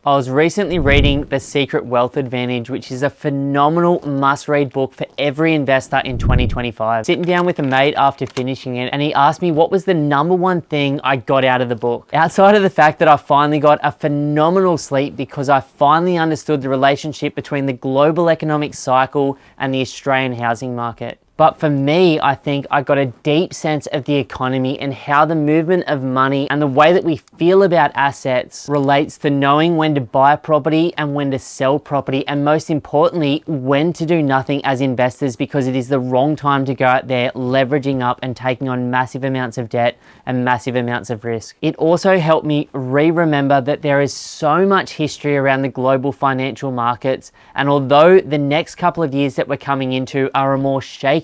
I was recently reading The Secret Wealth Advantage, which is a phenomenal must-read book for every investor in 2025. Sitting down with a mate after finishing it, and he asked me what was the number one thing I got out of the book. Outside of the fact that I finally got a phenomenal sleep because I finally understood the relationship between the global economic cycle and the Australian housing market. But for me, I think I got a deep sense of the economy and how the movement of money and the way that we feel about assets relates to knowing when to buy a property and when to sell property, and most importantly, when to do nothing as investors, because it is the wrong time to go out there leveraging up and taking on massive amounts of debt and massive amounts of risk. It also helped me remember that there is so much history around the global financial markets, and although the next couple of years that we're coming into are a more shaky,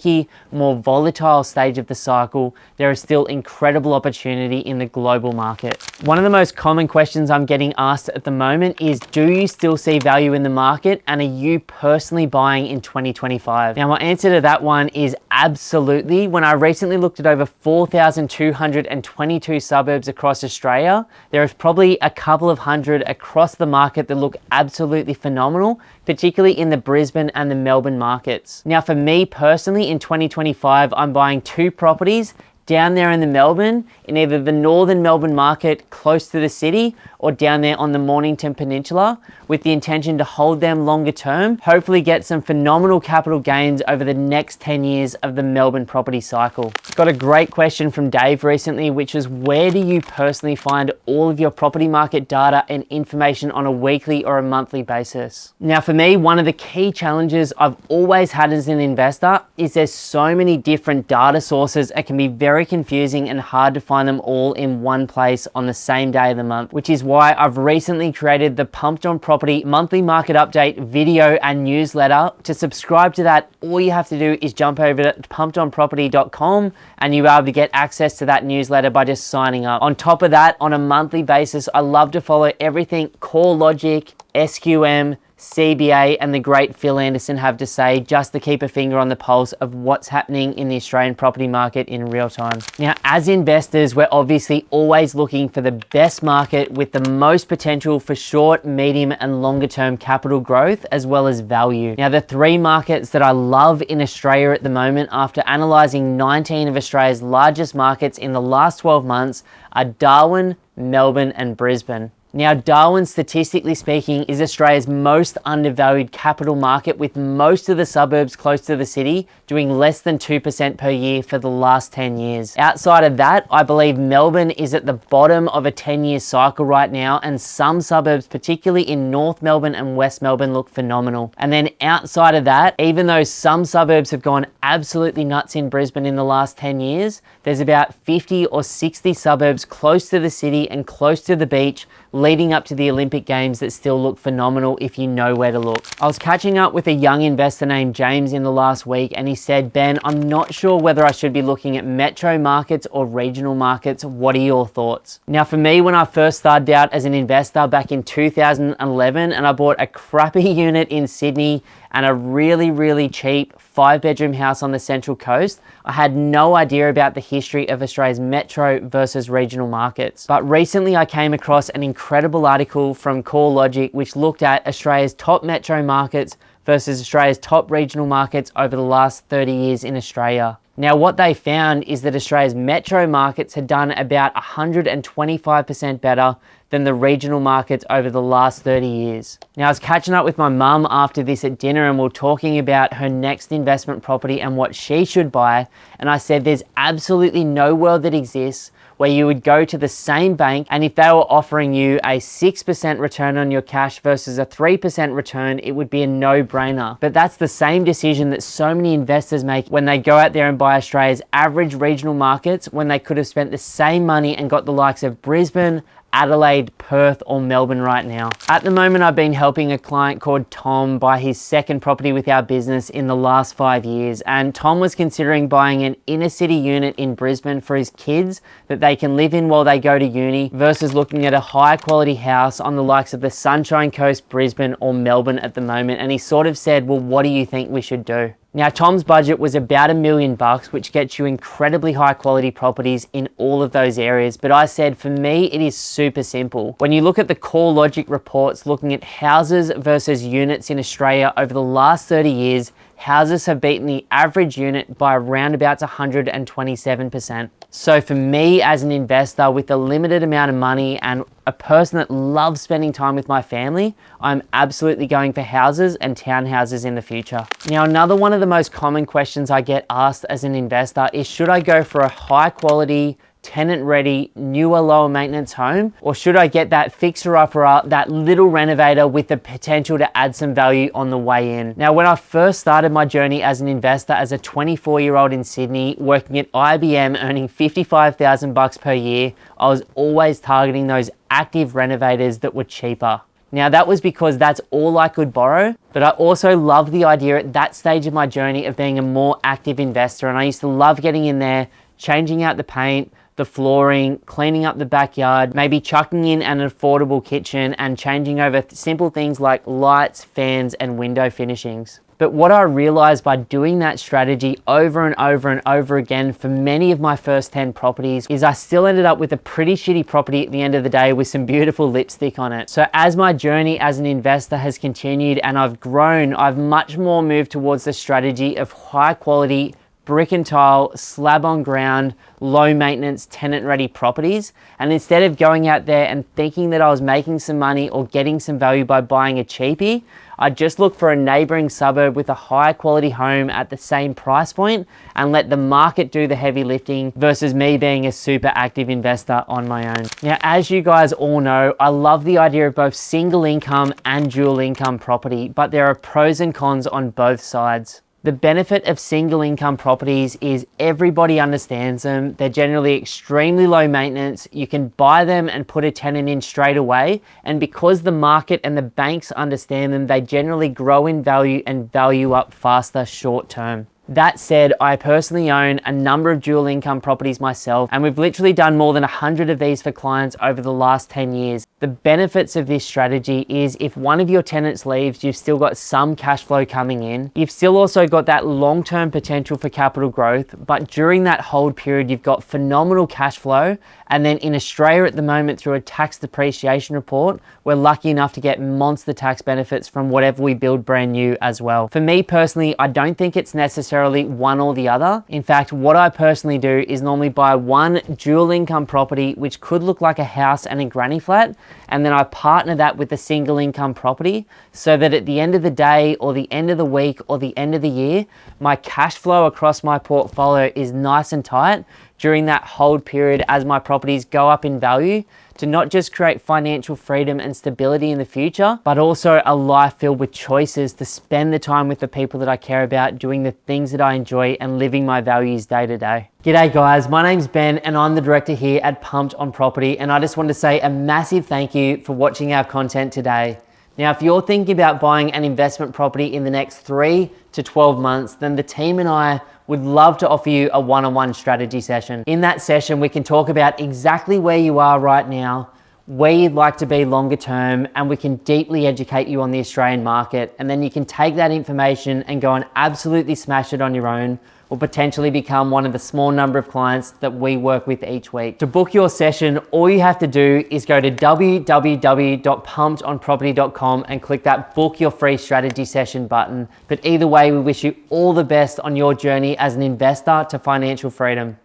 more volatile stage of the cycle, there is still incredible opportunity in the global market. One of the most common questions I'm getting asked at the moment is, do you still see value in the market, and are you personally buying in 2025? Now, my answer to that one is absolutely. When I recently looked at over 4,222 suburbs across Australia, there is probably a couple of hundred across the market that look absolutely phenomenal, particularly in the Brisbane and the Melbourne markets. Now, for me personally, in 2025, I'm buying 2 properties down there in the Melbourne, in either the northern Melbourne market close to the city or down there on the Mornington Peninsula, with the intention to hold them longer term, hopefully get some phenomenal capital gains over the next 10 years of the Melbourne property cycle. Got a great question from Dave recently, which is, where do you personally find all of your property market data and information on a weekly or a monthly basis? Now, for me, one of the key challenges I've always had as an investor is there's so many different data sources. It can be very confusing and hard to find them all in one place on the same day of the month, which is why I've recently created the Pumped on Property monthly market update video and newsletter. To subscribe to that, all you have to do is jump over to pumpedonproperty.com and you'll be able to get access to that newsletter by just signing up. On top of that, on a monthly basis, I love to follow everything CoreLogic, SQM, CBA and the great Phil Anderson have to say, just to keep a finger on the pulse of what's happening in the Australian property market in real time. Now, as investors, we're obviously always looking for the best market with the most potential for short, medium and longer term capital growth, as well as value. Now, the 3 markets that I love in Australia at the moment, after analysing 19 of Australia's largest markets in the last 12 months, are Darwin, Melbourne and Brisbane. Now, Darwin, statistically speaking, is Australia's most undervalued capital market, with most of the suburbs close to the city doing less than 2% per year for the last 10 years. Outside of that, I believe Melbourne is at the bottom of a 10-year cycle right now, and some suburbs, particularly in North Melbourne and West Melbourne, look phenomenal. And then outside of that, even though some suburbs have gone absolutely nuts in Brisbane in the last 10 years, there's about 50 or 60 suburbs close to the city and close to the beach leading up to the Olympic Games that still look phenomenal if you know where to look. I was catching up with a young investor named James in the last week, and he said, Ben, I'm not sure whether I should be looking at metro markets or regional markets. What are your thoughts? Now, for me, when I first started out as an investor back in 2011, and I bought a crappy unit in Sydney and a really cheap 5-bedroom house on the Central Coast, I had no idea about the history of Australia's metro versus regional markets. But recently I came across an incredible article from CoreLogic which looked at Australia's top metro markets versus Australia's top regional markets over the last 30 years in Australia. Now, what they found is that Australia's metro markets had done about 125% better than the regional markets over the last 30 years. Now, I was catching up with my mum after this at dinner, and we were talking about her next investment property and what she should buy. And I said, there's absolutely no world that exists where you would go to the same bank, and if they were offering you a 6% return on your cash versus a 3% return, it would be a no-brainer. But that's the same decision that so many investors make when they go out there and buy Australia's average regional markets, when they could have spent the same money and got the likes of Brisbane, Adelaide, Perth or Melbourne right now. At the moment, I've been helping a client called Tom buy his second property with our business in the last 5 years, and Tom was considering buying an inner city unit in Brisbane for his kids that they can live in while they go to uni, versus looking at a high quality house on the likes of the Sunshine Coast, Brisbane or Melbourne at the moment. And he sort of said, well, what do you think we should do? Now, Tom's budget was about $1 million, which gets you incredibly high quality properties in all of those areas. But I said, for me, it is super simple. When you look at the core logic reports looking at houses versus units in Australia over the last 30 years, houses have beaten the average unit by around about 127%. So for me as an investor with a limited amount of money and a person that loves spending time with my family, I'm absolutely going for houses and townhouses in the future. Now, another one of the most common questions I get asked as an investor is, should I go for a high quality, tenant ready, newer, lower maintenance home, or should I get that fixer upper, that little renovator with the potential to add some value on the way in? Now, when I first started my journey as an investor as a 24-year-old in Sydney, working at IBM, earning $55,000 per year, I was always targeting those active renovators that were cheaper. Now, that was because that's all I could borrow, but I also loved the idea at that stage of my journey of being a more active investor, and I used to love getting in there, changing out the paint, the flooring, cleaning up the backyard, maybe chucking in an affordable kitchen and changing over simple things like lights, fans, and window finishings. But what I realized by doing that strategy over and over and over again for many of my first 10 properties is I still ended up with a pretty shitty property at the end of the day with some beautiful lipstick on it. So as my journey as an investor has continued and I've grown, I've much more moved towards the strategy of high quality, brick and tile, slab on ground, low maintenance, tenant ready properties. And instead of going out there and thinking that I was making some money or getting some value by buying a cheapie, I just look for a neighboring suburb with a high quality home at the same price point and let the market do the heavy lifting versus me being a super active investor on my own. Now, as you guys all know, I love the idea of both single income and dual income property, but there are pros and cons on both sides. The benefit of single income properties is everybody understands them. They're generally extremely low maintenance. You can buy them and put a tenant in straight away. And because the market and the banks understand them, they generally grow in value and value up faster short term. That said, I personally own a number of dual income properties myself, and we've literally done more than 100 of these for clients over the last 10 years. The benefits of this strategy is if one of your tenants leaves, you've still got some cash flow coming in. You've still also got that long-term potential for capital growth, but during that hold period, you've got phenomenal cash flow. And then in Australia at the moment, through a tax depreciation report, we're lucky enough to get monster tax benefits from whatever we build brand new as well. For me personally, I don't think it's necessarily one or the other. In fact, what I personally do is normally buy one dual income property, which could look like a house and a granny flat, and then I partner that with a single income property so that at the end of the day or the end of the week or the end of the year, my cash flow across my portfolio is nice and tight during that hold period as my properties go up in value, to not just create financial freedom and stability in the future, but also a life filled with choices to spend the time with the people that I care about, doing the things that I enjoy and living my values day to day. G'day guys, my name's Ben and I'm the director here at Pumped on Property, and I just want to say a massive thank you for watching our content today. Now, if you're thinking about buying an investment property in the next 3 to 12 months, then the team and I would love to offer you a one-on-one strategy session. In that session, we can talk about exactly where you are right now, where you'd like to be longer term, and we can deeply educate you on the Australian market. And then you can take that information and go and absolutely smash it on your own, or potentially become one of the small number of clients that we work with each week. To book your session, all you have to do is go to www.pumpedonproperty.com and click that book your free strategy session button. But either way, we wish you all the best on your journey as an investor to financial freedom.